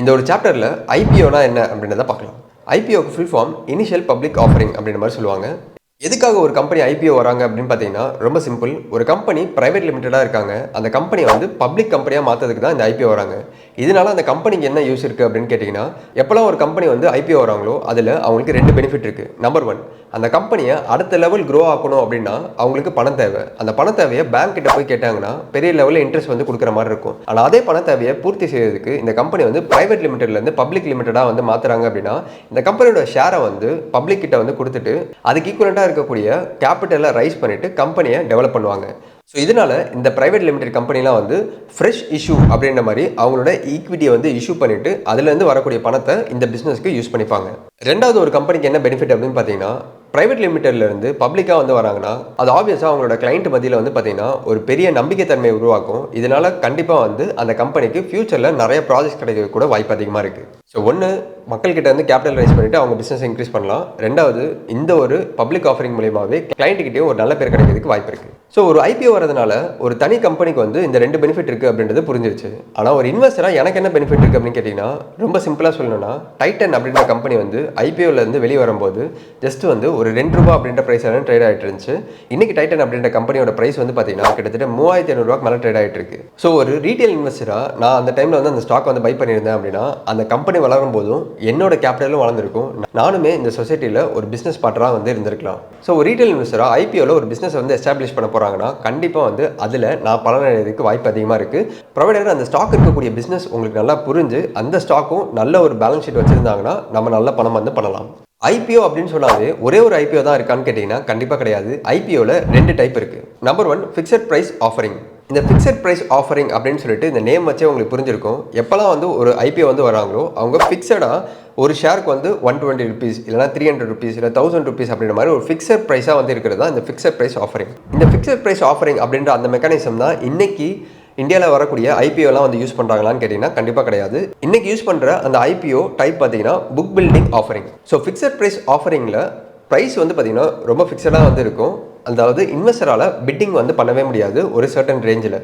இந்த ஒரு சாப்டரில் ஐபிஓனா என்ன அப்படின்றத பார்க்கலாம். ஐபிஓக்கு full form initial public offering அப்படின்ற மாதிரி சொல்லுவாங்க. எதுக்காக ஒரு கம்பெனி ஐபிஓ வராங்க அப்படின்னு பார்த்தீங்கன்னா ரொம்ப சிம்பிள். ஒரு கம்பெனி பிரைவேட் லிமிட்டடாக இருக்காங்க, அந்த கம்பெனி வந்து பப்ளிக் கம்பெனியாக மாற்றதுக்கு தான் இந்த ஐபிஓ வராங்க. இதனால அந்த கம்பெனிக்கு என்ன யூஸ் இருக்குது அப்படின்னு கேட்டிங்கன்னா, எப்போல்லாம் ஒரு கம்பெனி வந்து ஐபிஓ வராங்களோ அதில் அவங்களுக்கு 2 பெனிஃபிட் இருக்குது. நம்பர் 1, அந்த கம்பெனியை அடுத்த லெவல் க்ரோ ஆக்கணும் அப்படின்னா அவங்களுக்கு பணம் தேவை. அந்த பண தேவையை பேங்க் கிட்ட போய் கேட்டாங்கன்னா பெரிய லெவலில் இன்ட்ரெஸ்ட் வந்து கொடுக்குற மாதிரி இருக்கும். ஆனால் அதே பண தேவையை பூர்த்தி செய்யறதுக்கு இந்த கம்பெனி வந்து பிரைவேட் லிமிட்டட்லேருந்து பப்ளிக் லிமிட்டடாக வந்து மாற்றுறாங்க அப்படின்னா இந்த கம்பெனியோட ஷேரை வந்து பப்ளிக் கிட்ட வந்து கொடுத்துட்டு அதுக்கு ஈக்குவலண்டாக இருக்கக்கூடிய கேபிட்டலை ரைஸ் பண்ணிட்டு கம்பெனியை டெவலப் பண்ணுவாங்க. ஸோ இதனால இந்த பிரைவேட் லிமிடெட் கம்பெனிலாம் வந்து ஃப்ரெஷ் இஷ்யூ அப்படின்ற மாதிரி அவங்களோட ஈக்விட்டியை வந்து இஷ்யூ பண்ணிட்டு அதுலேருந்து வரக்கூடிய பணத்தை இந்த பிஸ்னஸ்க்கு யூஸ் பண்ணிப்பாங்க. ரெண்டாவது ஒரு கம்பெனிக்கு என்ன பெனிஃபிட் அப்படின்னு பார்த்தீங்கன்னா, பிரைவேட் லிமிட்டட்லேருந்து பப்ளிக்காக வந்து வராங்கன்னா அது ஆப்வியஸாக அவங்களோட கிளைண்ட் மத்தியில் வந்து பார்த்தீங்கன்னா ஒரு பெரிய நம்பிக்கைத்தன்மையை உருவாக்கும். இதனால கண்டிப்பாக வந்து அந்த கம்பெனிக்கு ஃபியூச்சரில் நிறைய ப்ராஜெக்ட்ஸ் கிடைக்க கூட வாய்ப்பு அதிகமாக இருக்குது. ஸோ ஒன்று, மக்கள்கிட்ட வந்து கேபிட்டல் ரைஸ் பண்ணிட்டு அவங்க பிஸ்னஸ் இன்க்ரீஸ் பண்ணலாம். ரெண்டாவது, இந்த ஒரு பப்ளிக் ஆஃபரிங் மூலியமாகவே கிளைண்ட்டுக்கிட்டே ஒரு நல்ல பேர் கிடைக்கிறதுக்கு வாய்ப்பு இருக்குது. ஸோ ஒரு ஐபிஓ வரதுனால ஒரு தனி கம்பெனிக்கு வந்து இந்த 2 பெனிஃபிட் இருக்குது அப்படின்றது புரிஞ்சிருச்சு. ஆனால் ஒரு இன்வெஸ்டராக எனக்கு என்ன பெனிஃபிட் இருக்குது அப்படின்னு கேட்டிங்கன்னா, ரொம்ப சிம்பிளாக சொல்லணும்னா, டைட்டன் அப்படின்ற கம்பெனி வந்து ஐபிஓலேருந்து வெளியே வரும்போது ஜஸ்ட் வந்து ஒரு ₹2 அப்படின்ற ப்ரைஸான ட்ரேட் ஆகிட்டு இருந்துச்சு. இன்றைக்கி டைட்டன் அப்படின்ற கம்பெனியோட ப்ரைஸ் வந்து பார்த்தீங்கன்னா கிட்டத்தட்ட ₹3500 மேலே ட்ரேட் ஆகிட்டு இருக்கு. ஸோ ஒரு ரீட்டைல் இன்வெஸ்டராக நான் அந்த டைமில் வந்து அந்த ஸ்டாக் வந்து பை பண்ணியிருந்தேன் அப்படின்னா அந்த கம்பெனி வளரும் போதும் என்னோட கேபிட்டலும் வளர்ந்துருக்கும், நானுமே இந்த சொசைட்டியில் ஒரு பிஸ்னஸ் பார்ட்னராக வந்து இருந்திருக்கலாம். ஸோ ஒரு ரீட்டைல் இன்வெஸ்டராக ஐபிஓவில் ஒரு பிஸ்னஸ் வந்து எஸ்டாப்ளிஷ் பண்ண போகிறாங்கன்னா கண்டிப்பாக வந்து அதில் நான் பலன் அடைகிறதுக்கு வாய்ப்பு அதிகமாக இருக்குது. ப்ரொவைடர் அந்த ஸ்டாக் இருக்கக்கூடிய பிஸ்னஸ் உங்களுக்கு நல்லா புரிஞ்சு அந்த ஸ்டாக்கும் நல்ல ஒரு பேலன்ஸ் ஷீட் வச்சுருந்தாங்கன்னா நம்ம நல்ல பணம் வந்து பண்ணலாம். ஐபிஓ அப்படின்னு சொன்னாலே ஒரே ஒரு ஐபிஓ தான் இருக்கான்னு கேட்டிங்கன்னா கண்டிப்பாக கிடையாது. ஐபிஓவில் 2 டைப் இருக்குது. Number 1, fixed price offering. இந்த ஃபிக்ஸட் ப்ரைஸ் ஆஃபரிங் அப்படின்னு சொல்லிட்டு இந்த நேம் வச்சே உங்களுக்கு புரிஞ்சிருக்கும். எப்போல்லாம் வந்து ஒரு ஐபிஓ வந்து வராங்களோ அவங்க ஃபிக்ஸடாக ஒரு ஷேருக்கு வந்து ₹120 இல்லைனா ₹300 இல்லை ₹1000 அப்படின்ற மாதிரி ஒரு ஃபிக்ஸட் ப்ரைஸாக வந்து இருக்கிறது தான் இந்த ஃபிக்ஸட் ப்ரைஸ் ஆஃபரிங். இந்த ஃபிக்ஸட் ப்ரைஸ் ஆஃபரிங் அப்படின்ற அந்த மெக்கானிசம் தான் இன்னைக்கு இந்தியாவில் வரக்கூடிய ஐபிஓலாம் வந்து யூஸ் பண்ணுறாங்களான்னு கேட்டிங்கன்னா கண்டிப்பாக கிடையாது. இன்றைக்கி யூஸ் பண்ணுற அந்த ஐபிஓ டைப் பார்த்தீங்கன்னா book building offering. So fixed price ஆஃபரிங்கில் ப்ரைஸ் வந்து பார்த்திங்கன்னா ரொம்ப ஃபிக்ஸடாக வந்து இருக்கும். அதாவது இன்வெஸ்டரால் பிட்டிங் வந்து பண்ணவே முடியாது ஒரு சர்டன் ரேஞ்சில்.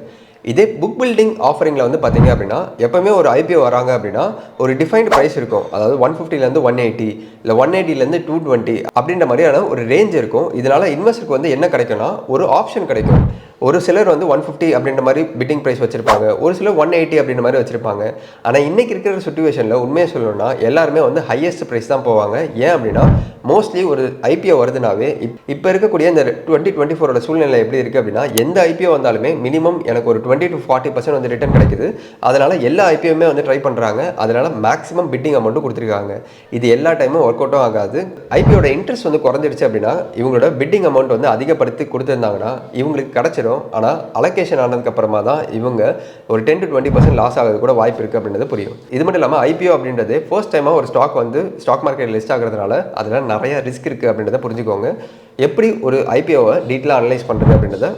இதே புக் பில்டிங் ஆஃபரிங்கில் வந்து பார்த்தீங்க அப்படின்னா எப்போவுமே ஒரு ஐபிஓ வராங்க அப்படின்னா ஒரு டிஃபைன்டு ப்ரைஸ் இருக்கும். அதாவது 150லேருந்து 180 இல்லை 180லேருந்து 220 அப்படின்ற மாதிரியான ஒரு ரேஞ்ச் இருக்கும். இதனால் இன்வெஸ்டருக்கு வந்து என்ன கிடைக்கும்னா ஒரு ஆப்ஷன் கிடைக்கும். ஒரு சிலர் வந்து 150 அப்படின்ற மாதிரி பிட்டிங் ப்ரைஸ் வச்சுருப்பாங்க, ஒரு சிலர் 180 அப்படின்ற மாதிரி வச்சுருப்பாங்க. ஆனால் இன்றைக்கி இருக்கிற சுச்சுவேஷனில் உண்மையை சொல்லணும்னா எல்லாருமே வந்து ஹையஸ்ட் ப்ரைஸ் தான் போவாங்க. ஏன் அப்படின்னா மோஸ்ட்லி ஒரு ஐபிஓ வருதுனாவே இப்போ இருக்கக்கூடிய இந்த 2024 சூழ்நிலை எப்படி இருக்குது அப்படின்னா எந்த ஐபிஓ வந்தாலுமே மினிமம் எனக்கு ஒரு 20 to 40% வந்து ரிட்டர்ன் கிடைக்குது. அதனால் எல்லா ஐபிஓமே வந்து ட்ரை பண்ணுறாங்க. அதனால் மேக்ஸிமம் பிட்டிங் அமௌண்ட்டும் கொடுத்துருக்காங்க. இது எல்லா டைமும் ஒர்க் அவுட்டும் ஆகாது. ஐபிஓட இன்ட்ரெஸ்ட் வந்து குறைஞ்சிடுச்சு அப்படின்னா இவங்களோட பிட்டிங் அமௌண்ட் வந்து அதிகப்படுத்தி கொடுத்துருந்தாங்கன்னா இவங்களுக்கு கிடச்சிடும். ஆனால் அலோகேஷன் ஆனதுக்கப்புறமா தான் இவங்க ஒரு 10 to 20% லாஸ் ஆகிறது கூட வாய்ப்பு இருக்குது அப்படின்றது புரியும். இது மட்டும் இல்லாமல் ஐபிஓ அப்படின்றது ஃபர்ஸ்ட் டைமாக ஒரு ஸ்டாக் வந்து ஸ்டாக் மார்க்கெட் லிஸ்ட் ஆகிறதுனால அதில் நிறைய ரிஸ்க் இருக்குது அப்படின்றத புரிஞ்சுக்கோங்க. எப்படி ஒரு ஐபிஓவை டீட்டெயிலாக அனலைஸ் பண்ணுறது அப்படின்றத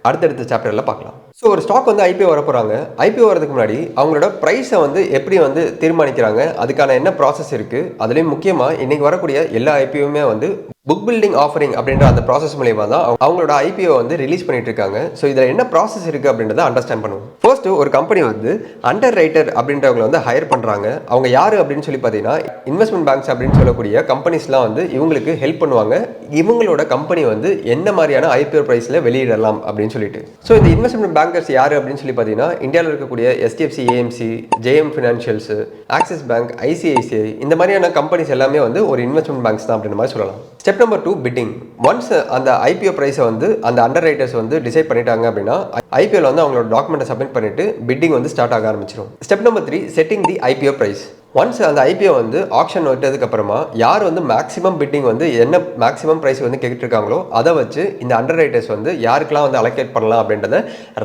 அடுத்தடுத்த சாப்டரில் பார்க்கலாம். ஸோ ஒரு ஸ்டாக் வந்து ஐபிஓ வர போகிறாங்க. ஐபிஓ வரதுக்கு முன்னாடி அவங்களோட ப்ரைஸை வந்து எப்படி வந்து தீர்மானிக்கிறாங்க, அதுக்கான என்ன ப்ராசஸ் இருக்குது, அதுலேயும் முக்கியமாக இன்றைக்கி வரக்கூடிய எல்லா ஐபிஓவுமே வந்து புக் பில்டிங் ஆஃபரிங் அப்படின்ற அந்த ப்ராசஸ் மூலியமாக தான் அவங்களோட ஐபிஓ வந்து ரிலீஸ் பண்ணிட்டு இருக்காங்க. ஸோ இதில் என்ன ப்ராசஸ் இருக்குது அப்படின்றத அண்டர்ஸ்டாண்ட் பண்ணுவோம். ஃபர்ஸ்ட்டு ஒரு கம்பெனி வந்து அண்டர் ரைட்டர் அப்படின்றவங்களை வந்து ஹையர் பண்ணுறாங்க. அவங்க யார் அப்படின்னு சொல்லி பார்த்தீங்கன்னா இன்வெஸ்ட்மெண்ட் பேங்க்ஸ் அப்படின்னு சொல்லக்கூடிய கம்பெனிஸ்லாம் வந்து இவங்களுக்கு ஹெல்ப் பண்ணுவாங்க. இவங்களோட கம்பெனி வந்து என்ன மாதிரியான ஐபிஓ ப்ரைஸில் வெளியிடலாம் அப்படின்னு சொல்லிட்டு. ஸோ இந்த இன்வெஸ்ட்மெண்ட் பேங்கர்ஸ் யார் அப்படின்னு சொல்லி பார்த்தீங்கன்னா இந்தியாவில் இருக்கக்கூடிய SDFC, AMC, JM financials, axis bank, ICICI இந்த மாதிரியான கம்பெனிஸ் எல்லாமே வந்து ஒரு இன்வெஸ்ட்மெண்ட் பேங்க்ஸ் தான் அப்படின்ற மாதிரி சொல்லலாம். Step number 2, bidding. ஒன்ஸ் அந்த ஐபிஓ ப்ரைஸை வந்து அந்த அண்டர் ரைட்டர்ஸ் வந்து டிசைட் பண்ணிட்டாங்க அப்படின்னா ஐபிஓவில் வந்து அவங்களோட டாக்குமெண்ட்டை சப்மிட் பண்ணிட்டு பிட்டிங் வந்து ஸ்டார்ட் ஆக ஆரம்பிச்சிடும். ஸ்டெப் நம்பர் 3, செட்டிங் தி ஐபிஓ ப்ரைஸ். ஒன்ஸ் அந்த ஐபிஓ வந்து ஆக்ஷன் விட்டதுக்கப்புறமா யார் வந்து மேக்ஸிமம் பிட்டிங் வந்து என்ன மேக்ஸிமம் ப்ரைஸ் வந்து கேட்டுருக்காங்களோ அதை வச்சு இந்த அண்டர் ரைட்டர்ஸ் வந்து யாருக்கெல்லாம் வந்து அலோகேட் பண்ணலாம் அப்படின்றத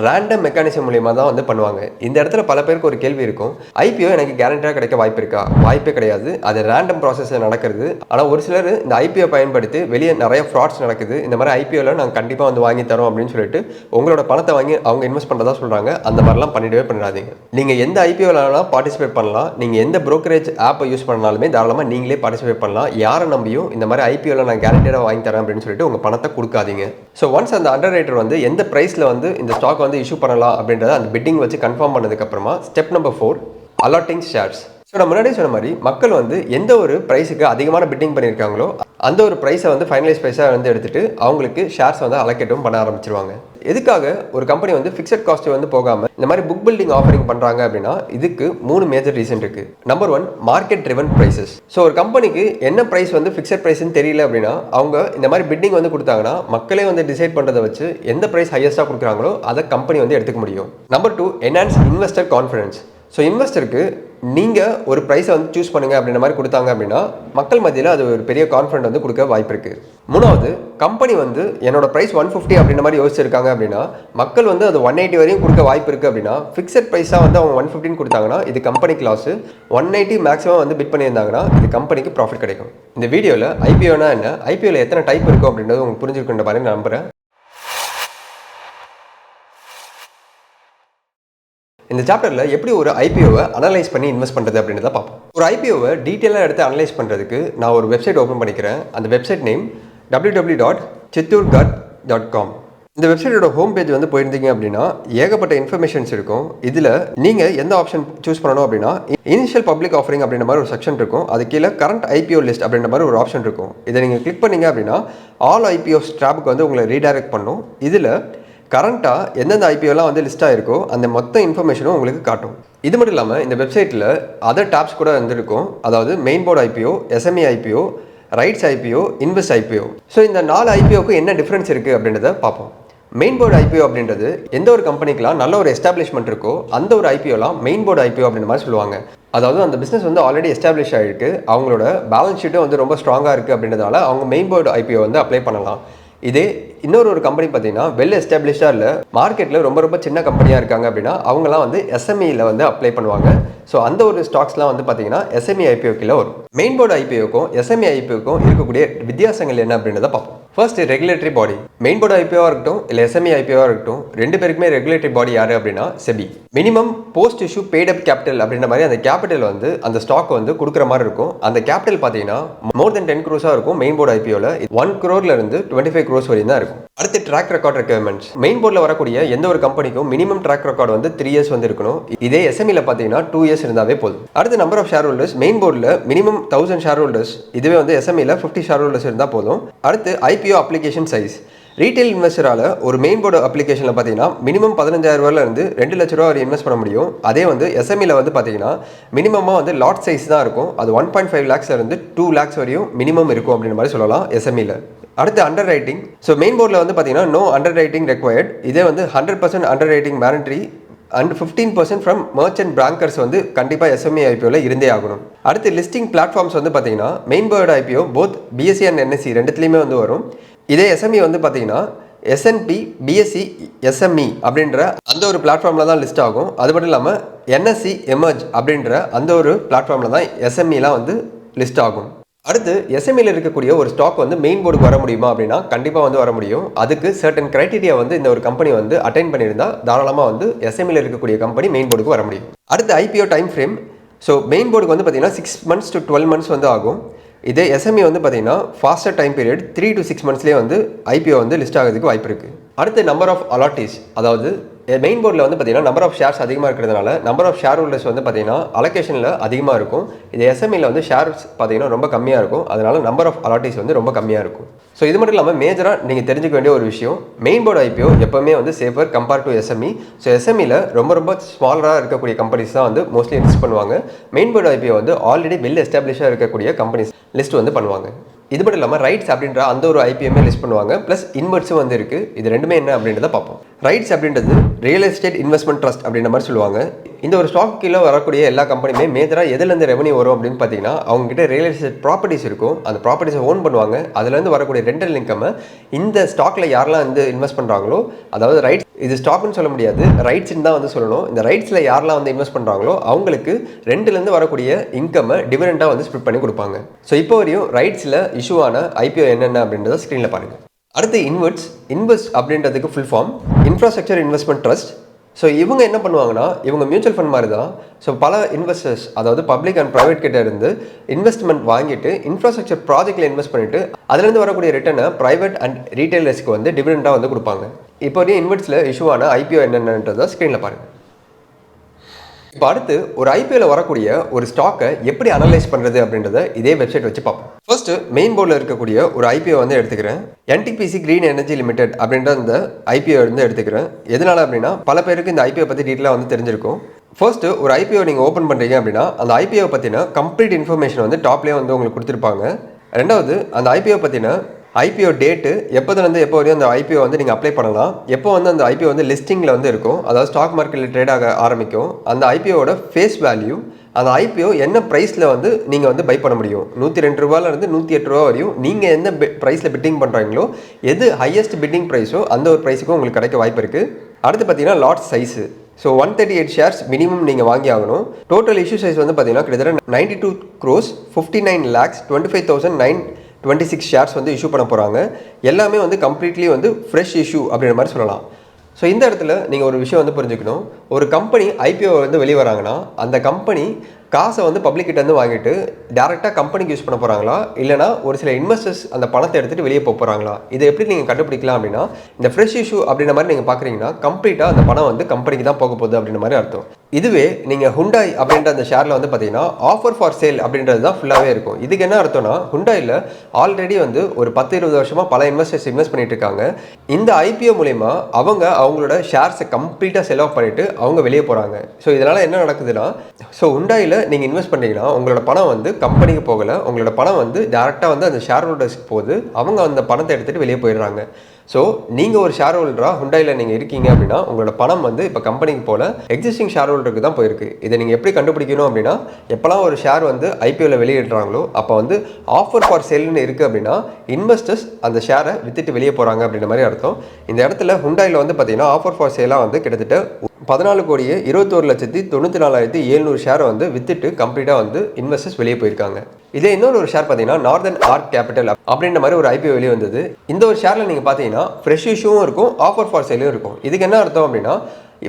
ரேண்டம் மெக்கானிசம் மூலியமாக தான் வந்து பண்ணுவாங்க. இந்த இடத்துல பல பேருக்கு ஒரு கேள்வி இருக்கும், ஐபிஓ எனக்கு கேரண்டியாக கிடைக்க வாய்ப்பு இருக்கா? வாய்ப்பே கிடையாது. அது ரேண்டம் ப்ராசஸில் நடக்கிறது. ஆனால் ஒரு சிலர் இந்த ஐபிஓ பயன்படுத்தி வெளியே நிறைய ஃப்ராட்ஸ் நடக்குது. இந்த மாதிரி ஐபிஓவில் நாங்கள் கண்டிப்பாக வந்து வாங்கி தரோம் அப்படின்னு சொல்லிட்டு உங்களோட பணத்தை வாங்கி அவங்க இன்வெஸ்ட் பண்ணுறதா சொல்கிறாங்க. அந்த மாதிரிலாம் பண்ணிடவே பண்ணிடாதீங்க. நீங்கள் எந்த ஐபிஓவில் பார்ட்டிசிபேட் பண்ணலாம். நீங்கள் எந்த brokerage ஆப்பை யூஸ் பண்ணாலுமே தாராளமாக நீங்களே பார்ட்டிசிபேட் பண்ணலாம். யாரை நம்பியும் இந்த மாதிரி ஐபிஓவில் நான் கேரண்டியாக வாங்கி தரேன் அப்படின்னு சொல்லிட்டு உங்கள் பணத்தை கொடுக்காதீங்க. ஸோ ஒன்ஸ் அந்த அண்டர் ரைட்டர் வந்து எந்த ப்ரைஸில் வந்து இந்த ஸ்டாக் வந்து இஷ்யூ பண்ணலாம் அப்படின்றத அந்த பிட்டிங் வச்சு கன்ஃபார்ம் பண்ணதுக்கப்புறமா step number 4, allotting shares. So நான் முன்னாடியே சொன்ன மாதிரி மக்கள் வந்து எந்த ஒரு ப்ரைஸுக்கு அதிகமான பிட்டிங் பண்ணியிருக்காங்களோ அந்த ஒரு ப்ரைஸை வந்து ஃபைனலைஸ் ப்ரைஸாக வந்து எடுத்துகிட்டு அவங்களுக்கு ஷேர்ஸ் வந்து அலோகேட்டும் பண்ண ஆரம்பிச்சிருவாங்க. எதுக்காக ஒரு கம்பெனி வந்து ஃபிக்ஸட் காஸ்ட் வந்து போகாமல் இந்த மாதிரி புக் பில்டிங் ஆஃபரிங் பண்ணுறாங்க அப்படின்னா இதுக்கு 3 மேஜர் ரீசன் இருக்குது. Number 1, market driven prices. So ஒரு கம்பெனிக்கு என்ன ப்ரைஸ் வந்து ஃபிக்ஸட் ப்ரைஸ்ன்னு தெரியல அப்படின்னா அவங்க இந்த மாதிரி பிட்டிங் வந்து கொடுத்தாங்கன்னா மக்களே வந்து டிசைட் பண்ணுறதை வச்சு எந்த ப்ரைஸ் ஹையஸ்ட்டாக கொடுக்குறாங்களோ அதை கம்பெனி வந்து எடுத்துக்க முடியும். Number 2, enhance investor confidence. So இன்வெஸ்டருக்கு நீங்கள் ஒரு ப்ரைஸை வந்து சூஸ் பண்ணுங்கள் அப்படின்ற மாதிரி கொடுத்தாங்க அப்படின்னா மக்கள் மத்தியில் அது ஒரு பெரிய கான்ஃபிடென்ட் வந்து கொடுக்க வாய்ப்பு இருக்குது. 3வது, கம்பெனி வந்து என்னோட ப்ரைஸ் 150 அப்படின்ற மாதிரி யோசிச்சிருக்காங்க அப்படின்னா மக்கள் வந்து அது 180 வரையும் கொடுக்க வாய்ப்பு இருக்குது அப்படின்னா ஃபிக்ஸட் ப்ரைஸாக வந்து அவங்க 115 கொடுத்தாங்கன்னா இது கம்பெனிக்கு லாஸு. 180 மேக்ஸிமம் வந்து பிட் பண்ணியிருந்தாங்கன்னா இது கம்பெனிக்கு ப்ராஃபிட் கிடைக்கும். இந்த வீடியோவில் ஐபிஓனா என்ன, ஐபிஓவில் எத்தனை டைப் இருக்கும் அப்படின்றது உங்களுக்கு புரிஞ்சிருக்குன்ற மாதிரி நான் நம்புகிறேன். இந்த சாப்டரில் எப்படி ஒரு ஐபிஓவை அனலைஸ் பண்ணி இன்வெஸ்ட் பண்ணுறது அப்படின்றத பார்ப்போம். ஒரு ஐபிஓவை டீட்டெயிலாக எடுத்து அனலைஸ் பண்ணுறதுக்கு நான் ஒரு வெப்சைட் ஓப்பன் பண்ணிக்கிறேன். அந்த வெப்சைட் நேம் www.chittoorgut.com. இந்த வெப்சைட்டோட ஹோம் பேஜ் வந்து போயிருந்தீங்க அப்படின்னா ஏகப்பட்ட இன்ஃபர்மேஷன்ஸ் இருக்கும். இதில் நீங்கள் எந்த ஆப்ஷன் சூஸ் பண்ணணும் அப்படின்னா இனிஷியல் பப்ளிக் ஆஃபரிங் அப்படின்ற மாதிரி ஒரு செக்ஷன் இருக்கும். அது கீழே கரண்ட் ஐபிஓ லிஸ்ட் அப்படின்ற மாதிரி ஒரு ஆப்ஷன் இருக்கும். இதை நீங்கள் கிளிக் பண்ணீங்க அப்படின்னா ஆல் ஐபிஓஸ் ட்ராப்புக்கு வந்து உங்களை ரீடைரக்ட் பண்ணும். இதில் கரண்ட்டாக எந்தெந்த ஐபிஓலாம் வந்து லிஸ்ட் ஆகிருக்கோ அந்த மொத்த இன்ஃபர்மேஷனும் உங்களுக்கு காட்டும். இது மட்டும் இல்லாமல் இந்த வெப்சைட்டில் அதர் டாப்ஸ் கூட வந்துருக்கும். அதாவது main board IPO, SME IPO, rights IPO, InvIT IPO. So இந்த 4 ஐபிஓக்கு என்ன டிஃப்ரென்ஸ் இருக்குது அப்படின்றத பார்ப்போம். மெயின் போர்டு ஐபிஓ அப்படின்றது எந்த ஒரு கம்பெனிக்கெலாம் நல்ல ஒரு எஸ்டாப்ளிஷ்மெண்ட் இருக்கோ அந்த ஒரு ஐபிஓலாம் மெயின் போர்டு ஐபிஓ அப்படின்ற மாதிரி சொல்லுவாங்க. அதாவது அந்த பிஸ்னஸ் வந்து ஆல்ரெடி எஸ்டாப்ளிஷ் ஆகிருக்கு, அவங்களோட பேலன்ஸ் ஷீட்டும் வந்து ரொம்ப ஸ்ட்ராங்காக இருக்குது அப்படின்றதால அவங்க மெயின் போர்டு ஐபிஓ வந்து அப்ளை பண்ணலாம். இதே இன்னொரு கம்பெனி பார்த்தீங்கன்னா வெல் எஸ்டாப்ளிஷ்டாக இல்லை, மார்க்கெட்டில் ரொம்ப சின்ன கம்பெனியாக இருக்காங்க அப்படின்னா அவங்களாம் வந்து எஸ்எம்இயில் வந்து அப்ளை பண்ணுவாங்க. ஸோ அந்த ஒரு ஸ்டாக்ஸ்லாம் வந்து பார்த்தீங்கன்னா எஸ்எம்இ ஐபிஓ கீழே வரும். மெயின் போர்டு ஐபிஓக்கும் எஸ்எம்இ ஐபிஓக்கும் இருக்கக்கூடிய வித்தியாசங்கள் என்ன அப்படின்றத பார்ப்போம். First, regulatory body. Main board ஐபிஓவாக இருக்கட்டும் இல்லை எஸ்எம்இ ஐபிஓவாக இருக்கட்டும், 2 பேருக்குமே ரெகுலேட்டரி பாடி யார் அப்படின்னா SEBI. Minimum post issue paid அப் கேபிட்டல் அப்படின்ற மாதிரி அந்த கேபிட்டல் வந்து அந்த ஸ்டாக் வந்து கொடுக்குற மாதிரி இருக்கும். அந்த கேபிட்டல் பார்த்தீங்கன்னா மோர் தென் 10 crores இருக்கும். மெயின் போர்டு ஐபிஓவில் 1 crore இருந்து 25 crores வரையும் தான் இருக்கும். அடுத்து ட்ராக் ரெக்கார்ட் ரெக்யர்மெண்ட்ஸ். மெயின் போர்டில் வரக்கூடிய எந்த ஒரு கம்பெனிக்கும் மினிமம் ட்ராக் ரெக்கார்டு வந்து 3 years வந்து இருக்கணும். இதே எஸ்எம்இல பார்த்தீங்கன்னா 2 years இருந்தாவே போதும். அடுத்து number of shareholders. Main போர்டில் மினிமம் 1000 ஷேர் ஹோல்டர்ஸ், இதுவே வந்து எஸ்எம்இல 50 ஷேர் ஹோல்டர்ஸ் இருந்தால் போதும். அடுத்து ஐபிஓ அப்ளிகேஷன் சைஸ். ரீட்டைல் இன்வெஸ்டரால் ஒரு மெயின் போர்டு அப்ளிகேஷனில் பார்த்தீங்கன்னா மினிமம் 15,000 ரூபாயிலிருந்து 2 லட்ச ரூபா வரை இன்வெஸ்ட் பண்ண முடியும். அதே வந்து எஸ்எம்இல வந்து பார்த்தீங்கன்னா மினிமமாக வந்து லாட் சைஸ் தான் இருக்கும். அது 1.5 lakhs இருந்து 2 lakhs வரையும் மினிமம் இருக்கும் அப்படின்ற மாதிரி சொல்லலாம் எஸ்எம்இல. அடுத்து அண்டர் ரைட்டிங். ஸோ மெயின் போர்டில் வந்து பார்த்தீங்கன்னா நோ அண்டர் ரைட்டிங் ரெக்வயர்ட். இதே வந்து 100% under writing mandatory and 15% from merchant bankers வந்து கண்டிப்பாக எஸ்எம்இ ஐபிஓவில் இருந்தே ஆகணும். அடுத்து லிஸ்டிங் பிளாட்ஃபார்ம்ஸ் வந்து பார்த்தீங்கன்னா main board IPO both BSE and NSE ரெண்டுத்துலேயுமே வந்து வரும். இதே எஸ்எம்இ வந்து பார்த்தீங்கன்னா எஸ்என்பி, பிஎஸ்சி, எஸ்எம்இ அப்படின்ற அந்த ஒரு பிளாட்ஃபார்மில் தான் லிஸ்ட் ஆகும். அது மட்டும் இல்லாமல் என்எஸ்சி எமர்ஜ் அப்படின்ற அந்த ஒரு பிளாட்ஃபார்மில் தான் எஸ்எம்இலாம் வந்து லிஸ்ட் ஆகும். அடுத்து எஸ்எம்இல இருக்கக்கூடிய ஒரு ஸ்டாக் வந்து மெயின் போர்டுக்கு வர முடியுமா அப்படின்னா கண்டிப்பாக வந்து வர முடியும். அதுக்கு சர்டன் கிரைட்டீரியா வந்து இந்த ஒரு கம்பெனி வந்து அட்டைன் பண்ணியிருந்தால் தாராளமாக வந்து எஸ்எம்இல இருக்கக்கூடிய கம்பெனி மெயின் போர்டுக்கு வர முடியும். அடுத்து IPO time frame. So main போர்டுக்கு வந்து பார்த்தீங்கன்னா 6 months to 12 months வந்து ஆகும். இதே எஸ்எம்இ வந்து பார்த்தீங்கன்னா ஃபாஸ்டர் டைம் பீரியட் 3 to 6 monthsலேயே வந்து ஐபிஓ வந்து லிஸ்ட் ஆகிறதுக்கு வாய்ப்பு இருக்குது. அடுத்து நம்பர் ஆஃப் அலாட்டீஸ். அதாவது மெயின் போர்டில் வந்து பார்த்தீங்கன்னா நம்பர் ஆஃப் ஷேர்ஸ் அதிகமாக இருக்கிறதுனால நம்பர் ஆஃப் ஷேர் ஹோல்டர்ஸ் வந்து பார்த்தீங்கன்னா அலோகேஷனில் அதிகமாக இருக்கும். இது எஸ்எம்இல வந்து ஷேர்ஸ் பார்த்தீங்கன்னா ரொம்ப கம்மியாக இருக்கும். அதனால நம்பர் ஆஃப் அலாட்டீஸ் வந்து ரொம்ப கம்மியாக இருக்கும். ஸோ இது மட்டும் இல்லாமல் மேஜராக நீங்கள் தெரிஞ்சுக்க வேண்டிய ஒரு விஷயம், மெயின் போர்டு ஐபிஓ எப்போவுமே வந்து safer compare to SME. So எஸ்எம்இல ரொம்ப ஸ்மாலராக இருக்கக்கூடிய கம்பெனிஸ் தான் வந்து மோஸ்ட்லி லிஸ்ட் பண்ணுவாங்க. மெயின் போர்டு ஐபிஓ வந்து ஆல்ரெடி வெல் எஸ்டாப்ளிஷாக இருக்கக்கூடிய கம்பெனிஸ் லிஸ்ட் வந்து பண்ணுவாங்க. இது மட்டும் இல்லாமல் ரைட்ஸ் அப்படின்ற அந்த ஒரு ஐபிஎம்மே லிஸ்ட் பண்ணுவாங்க. ப்ளஸ் இன்வெர்ட்ஸும் வந்து இருக்குது. இது ரெண்டுமே என்ன அப்படின்றத பார்ப்போம். ரைட்ஸ் அப்படின்றது ரியல் எஸ்டேட் இன்வெஸ்ட்மெண்ட் ட்ரஸ்ட் அப்படின்ற மாதிரி சொல்லுவாங்க. இந்த ஒரு ஸ்டாக் கீழே வரக்கூடிய எல்லா கம்பெனியுமே மேஜராக எதுலேருந்து ரெவன்யூ வரும் அப்படின்னு பார்த்தீங்கன்னா அவங்ககிட்ட ரியல் எஸ்டேட் ப்ராப்பர்ட்டிஸ் இருக்கும். அந்த ப்ராப்பர்ட்டிஸை ஓன் பண்ணுவாங்க. அதுலேருந்து வரக்கூடிய ரெண்டல் இன்கம்மை இந்த ஸ்டாக்கில் யாரெல்லாம் வந்து இன்வெஸ்ட் பண்ணுறாங்களோ, அதாவது ரைட்ஸ், இது ஸ்டாக்னு சொல்ல முடியாது, ரைட்ஸ்ன்னு தான் வந்து சொல்லணும். இந்த ரைட்ஸில் யாரெல்லாம் வந்து இன்வெஸ்ட் பண்ணுறாங்களோ அவங்களுக்கு ரெண்டுலேருந்து வரக்கூடிய இன்கம்மை டிவிடெண்டாக வந்து ஸ்ப்ளிட் பண்ணி கொடுப்பாங்க. ஸோ இப்போ வரையும் ரைட்ஸில் இஷ்யூவான ஐபிஓ என்னென்ன அப்படின்றத ஸ்க்ரீனில் பாருங்கள். அடுத்து இன்வெஸ்ட் அப்படின்றதுக்கு full form infrastructure investment trust. So இவங்க என்ன பண்ணுவாங்கன்னா இவங்க மியூச்சுவல் ஃபண்ட் மாதிரி தான். ஸோ பல இன்வெஸ்டர்ஸ், அதாவது பப்ளிக் அண்ட் ப்ரைவேட் கிட்ட இருந்து இன்வெஸ்ட்மெண்ட் வாங்கிட்டு இன்ஃப்ராஸ்ட்ரக்சர் ப்ராஜெக்ட்டில் இன்வெஸ்ட் பண்ணிட்டு அதுலேருந்து வரக்கூடிய ரிட்டர்னை ப்ரைவேட் அண்ட் ரீட்டைலர்ஸ்க்கு வந்து டிவிடெண்டாக வந்து கொடுப்பாங்க. இப்போ இன்வெஸ்ட்டில் இஷ்யூவான ஐபிஓ என்னென்னன்றதை ஸ்க்ரீனில் பாருங்கள். இப்போ அடுத்து ஒரு ஐபிஓவில் வரக்கூடிய ஒரு ஸ்டாக்கை எப்படி அனலைஸ் பண்ணுறது அப்படின்றத இதே வெப்சைட் வச்சு பார்ப்போம். ஃபர்ஸ்ட் மெயின் போர்டில் இருக்கக்கூடிய ஒரு ஐபிஓ வந்து எடுத்துக்கிறேன். என்டிபிசி கிரீன் எனர்ஜி லிமிடெட் அப்படின்ற அந்த ஐபிஓ வந்து எடுத்துக்கிறேன். எதனால அப்படின்னா பல பேருக்கு இந்த ஐபிஓ பற்றி டீட்டெயிலாக வந்து தெரிஞ்சிருக்கும். ஃபர்ஸ்ட் ஒரு ஐபிஓ நீங்கள் ஓப்பன் பண்ணுறீங்க அப்படின்னா அந்த ஐபிஓ பற்றின கம்ப்ளீட் இன்ஃபர்மேஷன் வந்து டாப்லேயே வந்து உங்களுக்கு கொடுத்துருப்பாங்க. ரெண்டாவது அந்த ஐபிஓ பற்றின ஐபிஓ டேட்டு எப்போதுலேருந்து எப்போ வரையும் அந்த ஐபிஓ வந்து நீங்கள் அப்ளை பண்ணலாம், எப்போ வந்து அந்த ஐபிஓ வந்து லிஸ்டிங்கில் வந்து இருக்கும், அதாவது ஸ்டாக் மார்க்கெட்டில் ட்ரேட் ஆக ஆரம்பிக்கும், அந்த ஐபிஓட ஃபேஸ் வேல்யூ, அந்த ஐபிஓ என்ன ப்ரைஸில் வந்து நீங்கள் வந்து பை பண்ண முடியும், 102 ரூபாயிலேருந்து 108 ரூபா வரையும் நீங்கள் எந்த ப்ரைஸில் பிட்டிங் பண்ணுறாங்களோ எது ஹையஸ்ட் பிட்டிங் ப்ரைஸோ அந்த ஒரு ப்ரைஸுக்கும் உங்களுக்கு கிடைக்க வாய்ப்பு இருக்குது. அடுத்து பார்த்தீங்கன்னா lot size. So 138 shares minimum நீங்கள் வாங்கி ஆகணும். டோட்டல் இஷ்யூ சைஸ் வந்து பார்த்தீங்கன்னா கிட்டத்தட்ட 92 crores 59,25,926 ஷேர்ஸ் வந்து இஷ்யூ பண்ண போகிறாங்க. எல்லாமே வந்து கம்ப்ளீட்லி வந்து ஃப்ரெஷ் இஷ்யூ அப்படின்ற மாதிரி சொல்லலாம். ஸோ இந்த இடத்துல நீங்கள் ஒரு விஷயம் வந்து புரிஞ்சுக்கணும். ஒரு கம்பெனி ஐபிஓ வந்து வெளியே வராங்கன்னா அந்த கம்பெனி காசை வந்து பப்ளிக்கிட்டேருந்து வாங்கிட்டு டேரெக்டாக கம்பெனிக்கு யூஸ் பண்ண போகிறாங்களா, இல்லைனா ஒரு சில இன்வெஸ்டர்ஸ் அந்த பணத்தை எடுத்துகிட்டு வெளியே போக போகிறாங்களா, இதை எப்படி நீங்கள் கண்டுபிடிக்கலாம் அப்படின்னா இந்த ஃப்ரெஷ் இஷ்யூ அப்படின்ற மாதிரி நீங்கள் பார்க்குறீங்கன்னா கம்ப்ளீட்டாக அந்த பணம் வந்து கம்பெனிக்கு தான் போக போகுது அப்படின்ற மாதிரி அர்த்தம். இதுவே நீங்கள் ஹுண்டாய் அப்படின்ற அந்த ஷேரில் வந்து பார்த்தீங்கன்னா ஆஃபர் ஃபார் சேல் அப்படின்றது தான் ஃபுல்லாகவே இருக்கும். இதுக்கு என்ன அர்த்தம்னா ஹுண்டாயில் ஆல்ரெடி வந்து ஒரு 10-20 வருஷமாக பல இன்வெஸ்டர்ஸ் இன்வெஸ்ட் பண்ணிட்டு இருக்காங்க. இந்த ஐபிஓ மூலயமா அவங்களோட ஷேர்ஸை கம்ப்ளீட்டாக செல் ஆஃப் பண்ணிவிட்டு அவங்க வெளியே போகிறாங்க. ஸோ இதனால் என்ன நடக்குதுன்னா, ஸோ ஹுண்டாயில் நீங்கள் இன்வெஸ்ட் பண்ணிங்கன்னா உங்களோட பணம் வந்து கம்பெனிக்கு போகலை, உங்களோட பணம் வந்து டேரெக்டாக வந்து அந்த ஷேர் ஹோல்டர்ஸ்க்கு போகுது, அவங்க அந்த பணத்தை எடுத்துகிட்டு வெளியே போயிடுறாங்க. ஸோ நீங்கள் ஒரு ஷேர் ஹோல்டராக ஹுண்டாயில் நீங்கள் இருக்கீங்க அப்படின்னா உங்களோட பணம் வந்து இப்போ கம்பெனிக்கு போல எக்ஸிஸ்டிங் ஷேர் ஹோல்டருக்கு தான் போயிருக்கு. இதை நீங்கள் எப்படி கண்டுபிடிக்கணும் அப்படின்னா எப்போலாம் ஒரு ஷேர் வந்து ஐபிஓவில் வெளியிடுறாங்களோ அப்போ வந்து ஆஃபர் ஃபார் சேல்னு இருக்குது அப்படின்னா இன்வெஸ்டர்ஸ் அந்த ஷேரை வித்துட்டு வெளியே போகிறாங்க அப்படின்ற மாதிரி அர்த்தம். இந்த இடத்துல ஹுண்டாயில் வந்து பார்த்தீங்கன்னா ஆஃபர் ஃபார் சேலாக வந்து கிட்டத்தட்ட 14,21,94,700 ஷேரை வந்து வித்துட்டு கம்ப்ளீட்டாக வந்து இன்வெஸ்டர்ஸ் வெளியே போயிருக்காங்க. இதே இன்னொரு ஷேர் பார்த்தீங்கன்னா நார்தன் ஆர்க் கேபிட்டல் அப்படின்ற மாதிரி ஒரு ஐபிஓ வெளியே வந்தது. இந்த ஒரு ஷேரில் நீங்கள் பார்த்தீங்கன்னா ஃப்ரெஷ் இஷ்யூவும் இருக்கும், ஆஃபர் ஃபார் சேலும் இருக்கும். இதுக்கு என்ன அர்த்தம் அப்படின்னா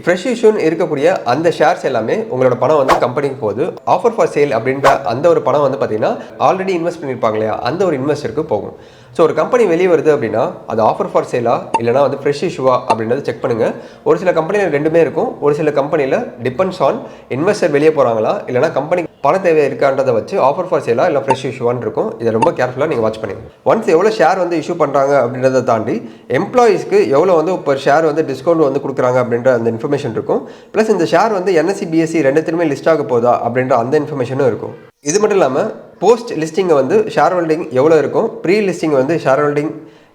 ஃப்ரெஷ் இஷ்யூன்னு இருக்கக்கூடிய அந்த ஷேர்ஸ் எல்லாமே உங்களோட பணம் வந்து கம்பெனிக்கு போகுது. ஆஃபர் ஃபார் சேல் அப்படின்ற அந்த ஒரு பணம் வந்து பார்த்தீங்கன்னா ஆல்ரெடி இன்வெஸ்ட் பண்ணியிருப்பாங்க இல்லையா, அந்த ஒரு இன்வெஸ்டருக்கு போகும். ஸோ ஒரு கம்பெனி வெளியே வருது அப்படின்னா அது ஆஃபர் ஃபார் சேலா இல்லைனா வந்து ஃப்ரெஷ் இஷ்யூவா அப்படின்றத செக் பண்ணுங்கள். ஒரு சில கம்பெனியில் ரெண்டுமே இருக்கும். ஒரு சில கம்பெனியில் டிபெண்ட்ஸ் ஆன் இன்வெஸ்டர் வெளியே போகிறாங்களா இல்லைனா கம்பெனி பண தேவை இருக்கான்றதை வச்சு ஆஃபர் ஃபார் சேலா இல்லை ஃப்ரெஷ் இஷ்யூவான்னு இருக்கும். இதை ரொம்ப கேர்ஃபுல்லாக நீங்கள் வாட்ச் பண்ணுங்க. ஒன்ஸ் எவ்வளோ ஷேர் வந்து இஷ்யூ பண்ணுறாங்க அப்படின்றத தாண்டி எம்ப்ளாயீஸ்க்கு எவ்வளோ வந்து இப்போ ஷேர் வந்து டிஸ்கவுண்ட் வந்து கொடுக்குறாங்க அப்படின்ற அந்த இன்ஃபர்மேஷன் இருக்கும். ப்ளஸ் இந்த ஷேர் வந்து என்எஸ்சி பிஎஸ்சி ரெண்டுத்துலையுமே லிஸ்ட் ஆக போதா அப்படின்ற அந்த இன்ஃபர்மேஷனும் இருக்கும். இது மட்டும் இல்லாமல் போஸ்ட் லிஸ்டிங்கை வந்து ஷேர் ஹோல்டிங் எவ்வளோ இருக்கும், ப்ரீ லிஸ்டிங் வந்து ஷேர் ஹோல்டிங்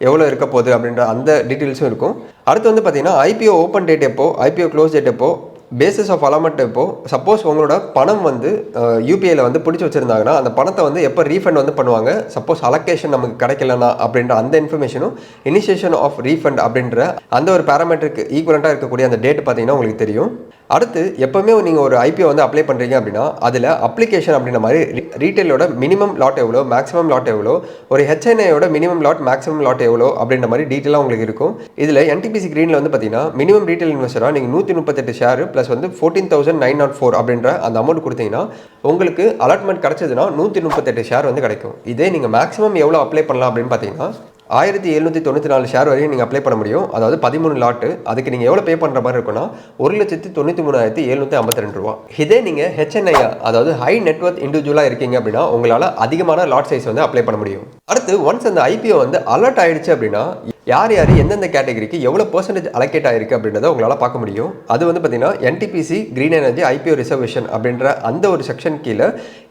எவ்வளோ இருக்க போகுது அப்படின்ற அந்த டீட்டெயில்ஸும் இருக்கும். அடுத்து வந்து பார்த்தீங்கன்னா ஐபிஓ ஓப்பன் டேட் எப்போ, ஐபிஓ க்ளோஸ் டேட் எப்போ, பேசிஸ் ஆஃப் அலாமெண்ட் எப்போ, சப்போஸ் உங்களோட பணம் வந்து யூபிஐயில் வந்து பிடிச்சி வச்சுருந்தாங்கன்னா அந்த பணத்தை வந்து எப்போ ரீஃபண்ட் வந்து பண்ணுவாங்க, சப்போஸ் அலோகேஷன் நமக்கு கிடைக்கலனா அப்படின்ற அந்த இன்ஃபர்மேஷனும், இனிஷியேஷன் ஆஃப் ரீஃபண்ட் அப்படின்ற அந்த ஒரு பேராமீட்டருக்கு ஈக்குவலண்ட்டாக இருக்கக்கூடிய அந்த டேட் பார்த்தீங்கன்னா உங்களுக்கு தெரியும். அடுத்து எப்போவுமே நீங்கள் ஒரு ஐபிஓ வந்து அப்ளை பண்ணுறீங்க அப்படின்னா அதில் அப்ளிகேஷன் அப்படின்ற மாதிரி ரீட்டைலோட மினிமம் லாட் எவ்வளோ, மேக்ஸிமம் லாட் எவ்வளோ, ஒரு ஹெச்என்ஐயோட மினிமம் லாட் மேக்ஸிமம் லாட் எவ்வளோ அப்படின்ற மாதிரி டீட்டெயிலாக உங்களுக்கு இருக்கும். இதில் என்டிபிசி கிரீனில் வந்து பார்த்தீங்கன்னா மினிமம் ரீட்டைல் இன்வெஸ்டராக நீங்கள் 138 ஷேர் ப்ளஸ் வந்து 14,904 அப்படின்ற அந்த அமௌண்ட் கொடுத்தீங்கன்னா உங்களுக்கு அலாட்மெண்ட் கிடச்சதுன்னா 138 ஷேர் வந்து கிடைக்கும். இதே நீங்கள் மேக்ஸிமம் எவ்வளோ அப்ளை பண்ணலாம் அப்படின்னு பார்த்தீங்கன்னா 1794 ஷேர் வரையும் நீங்கள் அப்ளை பண்ண முடியும். அதாவது 13 லாட்டு. அதுக்கு நீங்கள் எவ்வளோ பே பண்ணுற மாதிரி இருக்குன்னா 1,93,752 ரூபா. இதே நீங்கள் ஹெச்என்ஐயா அதாவது ஹை நெட்வொர்த் இண்டிவிஜுவலாக இருக்கீங்க அப்படின்னா உங்களால் அதிகமான லாட் சைஸ் வந்து அப்ளை பண்ண முடியும். அடுத்து ஒன்ஸ் அந்த ஐபிஓ வந்து அலர்ட் ஆயிடுச்சு அப்படின்னா யார் எந்தெந்த கேட்டகரிக்கு எவ்வளோ பர்சன்டேஜ் அலோகேட் ஆயிருக்கு அப்படின்றத உங்களால் பார்க்க முடியும். அது வந்து பார்த்தீங்கன்னா NTPC green energy IPO reservation அப்படின்ற அந்த ஒரு செக்ஷன் கீழே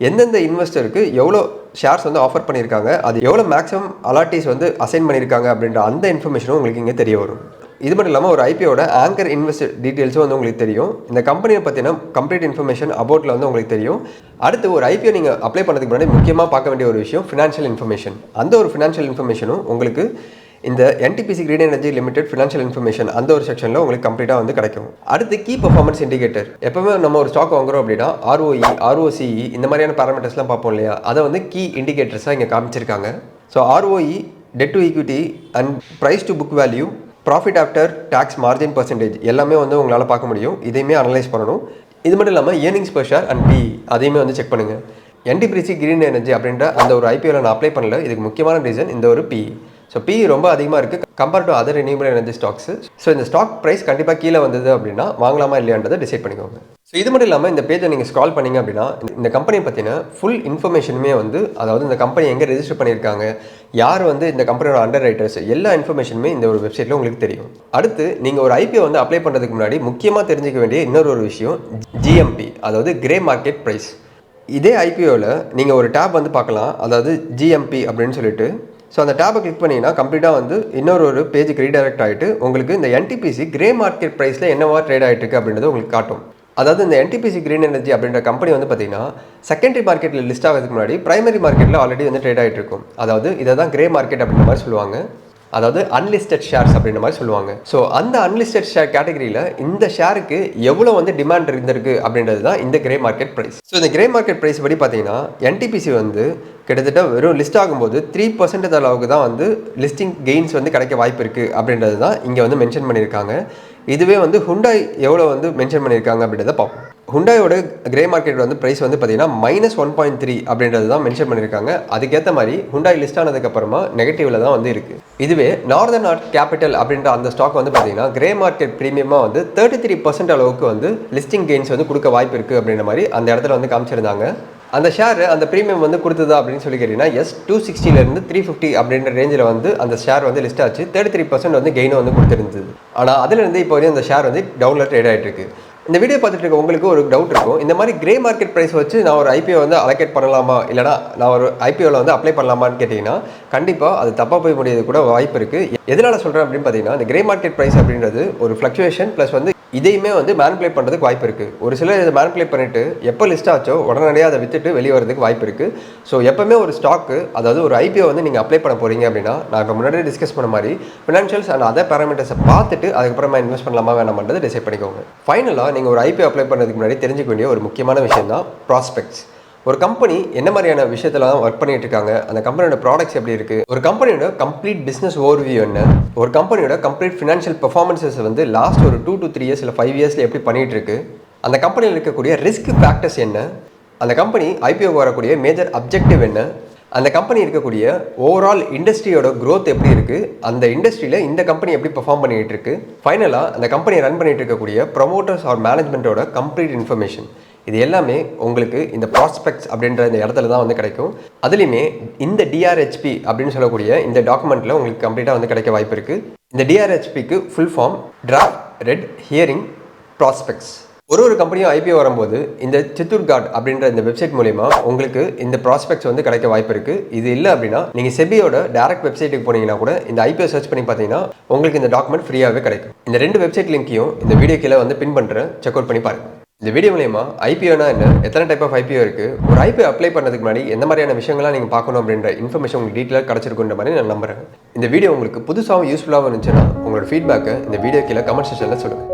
எந்தெந்த இன்வெஸ்டருக்கு எவ்வளோ ஷேர்ஸ் வந்து ஆஃபர் பண்ணியிருக்காங்க, அது எவ்வளோ மேக்ஸிமம் அலாட்டிஸ் வந்து அசைன் பண்ணியிருக்காங்க அப்படின்ற அந்த இன்ஃபர்மேஷனும் உங்களுக்கு இங்கே தெரிய வரும். இது மட்டும் இல்லாமல் ஒரு ஐபிஓட ஆங்கர் இன்வெஸ்டர் டீட்டெயில்ஸும் வந்து உங்களுக்கு தெரியும். இந்த கம்பெனியை பற்றின கம்ப்ளீட் இன்ஃபர்மேஷன் அபவுட்டில் வந்து உங்களுக்கு தெரியும். அடுத்து ஒரு ஐபிஓ நீங்கள் அப்ளை பண்ணுறதுக்கு முன்னாடி முக்கியமாக பார்க்க வேண்டிய ஒரு விஷயம் ஃபினான்ஷியல் இன்ஃபர்மேஷன். அந்த ஒரு ஃபினான்ஷியல் இன்ஃபர்மேஷனும் உங்களுக்கு இந்த NTPC green energy limited financial information அந்த ஒரு செக்ஷனில் உங்களுக்கு கம்ப்ளீட்டாக வந்து கிடைக்கும். அடுத்து கீ பர்ஃபார்மன்ஸ் இண்டிகேட்டர். எப்பவுமே நம்ம ஒரு ஸ்டாக் வாங்குறோம் அப்படின்னா ROE, ROCE இந்த மாதிரியான பேராமீட்டர்ஸ்லாம் பார்ப்போம் இல்லையா, அதை வந்து கீ இண்டிகேட்டர்ஸாக இங்கே காமிச்சிருக்காங்க. So ROE, debt to equity and price to book value, profit after tax margin percentage எல்லாமே வந்து உங்களால் பார்க்க முடியும். இதையுமே அனலைஸ் பண்ணணும். இது மட்டும் இல்லாமல் earnings per share and PE அதையுமே வந்து செக் பண்ணுங்கள். என்டிபிசி கிரீன் எனர்ஜி அப்படின்ற அந்த ஒரு ஐபிஓவில் நான் அப்ளை பண்ணல. இதுக்கு முக்கியமான ரீசன் இந்த ஒரு PE. ஸோ PE ரொம்ப அதிகமாக இருக்குது compare to other renewable energy stocks. So இந்த ஸ்டாக் ப்ரைஸ் கண்டிப்பாக கீழே வந்தது அப்படின்னா வாங்கலாமா இல்லையான்றதை டிசைட் பண்ணிக்கோங்க. ஸோ இது மட்டும் இல்லாமல் இந்த பேஜை நீங்கள் ஸ்க்ரால் பண்ணிங்க அப்படின்னா இந்த கம்பெனியை பற்றின ஃபுல் இன்ஃபர்மேஷனுமே வந்து, அதாவது இந்த கம்பெனி எங்கே ரெஜிஸ்டர் பண்ணியிருக்காங்க, யார் வந்து இந்த கம்பெனியோட அண்டர் ரைட்டர்ஸ், எல்லா இன்ஃபர்மேஷனுமே இந்த ஒரு வெப்சைட்டில் உங்களுக்கு தெரியும். அடுத்து நீங்கள் ஒரு IPO வந்து அப்ளை பண்ணுறதுக்கு முன்னாடி முக்கியமாக தெரிஞ்சிக்க வேண்டிய இன்னொரு விஷயம் GMP, அதாவது கிரே மார்க்கெட் ப்ரைஸ். இதே IPOவில் நீங்கள் ஒரு டேப் வந்து பார்க்கலாம், அதாவது GMP அப்படின்னு சொல்லிட்டு. ஸோ அந்த டேப்பை கிளிக் பண்ணிங்கன்னா கம்ப்ளீட்டாக வந்து இன்னொரு பேஜுக்கு ரீடைரக்ட் ஆகிட்டு உங்களுக்கு இந்த NTPC கிரே மார்க்கெட் ப்ரைஸில் என்னவா ட்ரேட் ஆகிட்டு இருக்கு அப்படின்றது உங்களுக்கு காட்டும். அதாவது இந்த NTPC கிரீன் எனர்ஜி அப்படின்ற கம்பெனி வந்து பார்த்தீங்கன்னா செகண்டரி மார்க்கெட்டில் லிஸ்ட் ஆகிறதுக்கு முன்னாடி பிரைமரி மார்க்கெட்டில் ஆல்ரெடி வந்து ட்ரேட் ஆகிட்டு இருக்கும். அதாவது இதை தான் கிரே மார்க்கெட் அப்படின்ற மாதிரி சொல்லுவாங்க, அதாவது அன்லிஸ்டட் ஷேர்ஸ் அப்படின்ற மாதிரி சொல்லுவாங்க. ஸோ அந்த அன்லிஸ்டட் ஷேர் கேட்டகரியில் இந்த ஷேருக்கு எவ்வளோ வந்து டிமாண்ட் இருந்திருக்கு அப்படின்றது தான் இந்த கிரே மார்க்கெட் ப்ரைஸ். ஸோ இந்த கிரே மார்க்கெட் ப்ரைஸ் படி பார்த்தீங்கன்னா NTPC வந்து கிட்டத்தட்ட வெறும் லிஸ்ட் ஆகும்போது 3% அளவுக்கு தான் வந்து லிஸ்டிங் கெயின்ஸ் வந்து கிடைக்க வாய்ப்பு இருக்குது அப்படின்றது தான் இங்கே வந்து மென்ஷன் பண்ணியிருக்காங்க. இதுவே வந்து ஹுண்டாய் எவ்வளோ வந்து மென்ஷன் பண்ணியிருக்காங்க அப்படின்றத பார்ப்போம். ஹுண்டாயோட கிரே மார்க்கெட் வந்து ப்ரைஸ் வந்து பார்த்தீங்கன்னா -1.3 அப்படின்றது தான் மென்ஷன் பண்ணியிருக்காங்க. அதுக்கேற்ற மாதிரி ஹுண்டாய் லிஸ்ட் ஆனதுக்கப்புறமா நெகட்டிவில் தான் வந்து இருக்குது. இதுவே நார்தர்ன் ஆர்ட் கேபிட்டல் அப்படின்ற அந்த ஸ்டாக் வந்து பார்த்தீங்கன்னா கிரே மார்க்கெட் ப்ரீமியமாக வந்து 33% அளவுக்கு வந்து லிஸ்டிங் கெயின்ஸ் வந்து கொடுக்க வாய்ப்பு இருக்குது அப்படின்ற மாதிரி அந்த இடத்துல வந்து காமிச்சிருந்தாங்க. அந்த ஷேர் அந்த ப்ரீமியம் வந்து கொடுத்ததா அப்படின்னு சொல்லி கேட்டிங்கன்னா 260 350 அப்படின்ற ரேஞ்சில் வந்து அந்த ஷேர் வந்து லிஸ்ட் ஆச்சு. 33% வந்து கெயினும் வந்து கொடுத்துருந்தது. ஆனால் அதுலேருந்து இப்போ வரையும் அந்த ஷேர் வந்து டவுனில் ட்ரேட் ஆகிட்டு இருக்கு. இந்த வீடியோ பார்த்துட்டு இருக்க உங்களுக்கு ஒரு டவுட் இருக்கும், இந்த மாதிரி கிரே மார்க்கெட் ப்ரைஸ் வச்சு நான் ஒரு IPO வந்து அலோகேட் பண்ணலாமா, இல்லைனா நான் ஒரு IPOவில் வந்து அப்ளை பண்ணலாமான்னு கேட்டிங்கன்னா கண்டிப்பாக அது தப்பாக போய் முடியாது கூட வாய்ப்பு இருக்குது. எதனால் சொல்கிறேன் அப்படின்னு பார்த்தீங்கன்னா இந்த கிரே மார்க்கெட் ப்ரைஸ் அப்படின்றது ஒரு ஃப்ளக்சுவேஷன் ப்ளஸ் வந்து இதையுமே வந்து மேனிபுலேட் பண்ணுறதுக்கு வாய்ப்பு இருக்குது. ஒரு சிலர் இதை மேனிபுலேட் பண்ணிவிட்டு எப்போ லிஸ்ட் ஆச்சோ உடனடியாக அதை விற்றுட்டு வெளியே வரதுக்கு வாய்ப்பு இருக்குது. ஸோ எப்போவுமே ஒரு ஸ்டாக்கு, அதாவது ஒரு IPO வந்து நீங்கள் அப்ளை பண்ண போகிறீங்க அப்படின்னா நான் இப்போ முன்னாடியே டிஸ்கஸ் பண்ண மாதிரி ஃபினான்ஷியல்ஸ் அண்ட் அதர் பேராமீட்டர்ஸை பார்த்துட்டு அதுக்கப்புறமா இன்வெஸ்ட் பண்ணலாமா வேணாமன்றதை டிசைட் பண்ணிக்கோங்க. ஃபைனலாக நீங்கள் ஒரு IPO அப்ளை பண்ணுறதுக்கு முன்னாடி தெரிஞ்சுக்க வேண்டிய ஒரு முக்கியமான விஷயம் தான் ப்ராஸ்பெக்ட்ஸ். ஒரு கம்பெனி என்ன மாதிரியான விஷயத்தெல்லாம் ஒர்க் பண்ணிட்டு இருக்காங்க, அந்த கம்பெனியோட ப்ராடக்ட்ஸ் எப்படி இருக்குது, ஒரு கம்பெனியோட கம்ப்ளீட் பிஸ்னஸ் ஓவர்வியூ என்ன, ஒரு கம்பெனியோட கம்ப்ளீட் ஃபினான்ஷியல் பெர்ஃபார்மன்ஸஸ் வந்து லாஸ்ட் ஒரு 2 to 3 years இல்லை 5 yearsல எப்படி பண்ணிட்டு இருக்கு, அந்த கம்பெனியில் இருக்கக்கூடிய ரிஸ்க் ஃபேக்டர்ஸ் என்ன, அந்த கம்பெனி IPO வரக்கூடிய மேஜர் அப்ஜெக்டிவ் என்ன, அந்த கம்பெனி இருக்கக்கூடிய ஓவரால் இண்டஸ்ட்ரியோட க்ரோத் எப்படி இருக்குது, அந்த இண்டஸ்ட்ரியில் இந்த கம்பெனி எப்படி பெர்ஃபார்ம் பண்ணிகிட்டு இருக்கு, ஃபைனலாக அந்த கம்பெனியை ரன் பண்ணிட்டு இருக்கக்கூடிய ப்ரொமோட்டர்ஸ் ஆர் மேனேஜ்மெண்ட்டோட கம்ப்ளீட் இன்ஃபர்மேஷன், இது எல்லாமே உங்களுக்கு இந்த ப்ராஸ்பெக்ட்ஸ் அப்படின்ற இந்த இடத்துல தான் வந்து கிடைக்கும். அதுலேயுமே இந்த DRHP அப்படின்னு சொல்லக்கூடிய இந்த டாக்குமெண்ட்டில் உங்களுக்கு கம்ப்ளீட்டாக வந்து கிடைக்க வாய்ப்பு இருக்குது. இந்த DRHPக்கு full form draft red herring prospectus. ஒரு கம்பெனியும் IPO வரும்போது இந்த சித்தூர்காட் அப்படின்ற இந்த வெப்சைட் மூலிமா உங்களுக்கு இந்த ப்ராஸ்பெக்ட்ஸ் வந்து கிடைக்க வாய்ப்பு இருக்குது. இது இல்லை அப்படின்னா நீங்கள் செபியோட டேரக்ட் வெப்சைட்டுக்கு போனீங்கன்னா கூட இந்த IPO சர்ச் பண்ணி பார்த்தீங்கன்னா உங்களுக்கு இந்த டாக்குமெண்ட் ஃப்ரீயாகவே கிடைக்கும். இந்த 2 வெப்சைட் லிங்க்கையும் இந்த வீடியோ கீழே வந்து பின் பண்ணுறேன், செக் அவுட் பண்ணி பாருங்கள். இந்த வீடியோ மூலமா IPOனா என்ன, எத்தனை டைப் ஆஃப் IPO இருக்குது, ஒரு IPO அப்ளை பண்ணுறதுக்கு முன்னாடி எந்த மாதிரியான விஷயங்கள்லாம் நீங்கள் பார்க்கணும் அப்படின்ற இன்ஃபர்மேஷன் உங்களுக்கு டீட்டெயிலாக கிடச்சிருக்குன்ற மாதிரி நான் நம்புறேன். இந்த வீடியோ உங்களுக்கு புதுசாகவும் யூஸ்ஃபுல்லாகவும் இருந்துச்சுன்னா உங்களோட ஃபீட்பேக்கை இந்த வீடியோ கீழே கமெண்ட் செக்ஷனில் சொல்லுங்கள்.